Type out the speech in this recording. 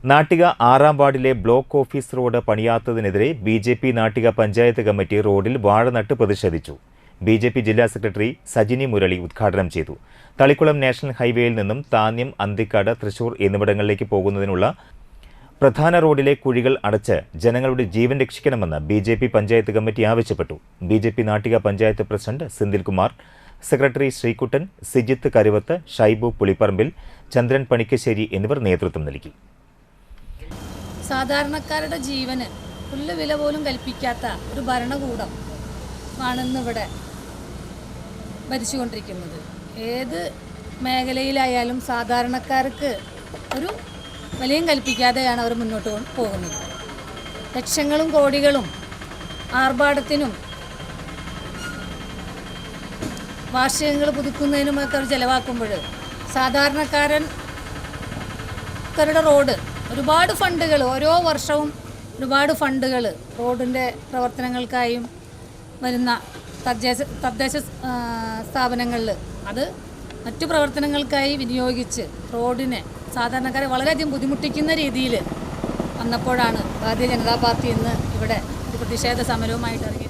നാട്ടിക 6-ാം വാർഡിലെ block office road പണിയാത്തതിനെതിരെ ബി.ജെ.പി. നാട്ടിക പഞ്ചായത്ത് കമ്മിറ്റി റോഡിൽ വാഴ നട്ട് പ്രതിഷേധിച്ചു. ബി.ജെ.പി. ജില്ലാ സെക്രട്ടറി സജിനി മുരളി ഉദ്ഘാടനം ചെയ്തു. തളിക്കുളം നാഷണൽ ഹൈവേയിൽ നിന്നും താന്യം, അന്തിക്കാട്, തൃശൂർ എന്നിവിടങ്ങളിലേക്ക് പോകുന്നതിനുള്ള പ്രധാന റോഡിലെ കുഴികൾ അടച്ച് ജനങ്ങളുടെ ജീവൻ രക്ഷിക്കണമെന്ന് ബി.ജെ.പി. പഞ്ചായത്ത് കമ്മിറ്റി ആവശ്യപ്പെട്ടു. BJP. Nattika panchayat president Senthilkumar, secretary Sreekuttan, Sijith Karuvath, Shaibu Pulipparambil, Chandran Panikkassery എന്നിവർ നേതൃത്വം നൽകി. സാധാരണക്കാരുടെ ജീവന് വില പോലും കൽപ്പിക്കാത്ത ഒരു ഭരണകൂടം ആണെന്നിവിടെ ഭരിച്ചുകൊണ്ടിരിക്കുന്നത്. ഏത് മേഖലയിലായാലും സാധാരണക്കാർക്ക് ഒരു വിലയും കൽപ്പിക്കാതെയാണ് അവർ മുന്നോട്ട് പോകുന്നത്. ലക്ഷങ്ങളും കോടികളും ആർഭാടത്തിനും വാർഷികങ്ങൾ പുതുക്കുന്നതിനുമൊക്കെ അവർ ചെലവാക്കുമ്പോൾ സാധാരണക്കാരുടെ റോഡ് ഒരുപാട് ഫണ്ടുകൾ ഓരോ വർഷവും ഫണ്ടുകൾ റോഡിൻ്റെ പ്രവർത്തനങ്ങൾക്കായും വരുന്ന തദ്ദേശ സ്ഥാപനങ്ങളിൽ അത് മറ്റു പ്രവർത്തനങ്ങൾക്കായി വിനിയോഗിച്ച് റോഡിനെ സാധാരണക്കാരെ വളരെയധികം ബുദ്ധിമുട്ടിക്കുന്ന രീതിയിൽ വന്നപ്പോഴാണ് ഭാരതീയ ജനതാ പാർട്ടി ഇന്ന് ഇവിടെ പ്രതിഷേധ സമരവുമായിട്ട് ഇറങ്ങി.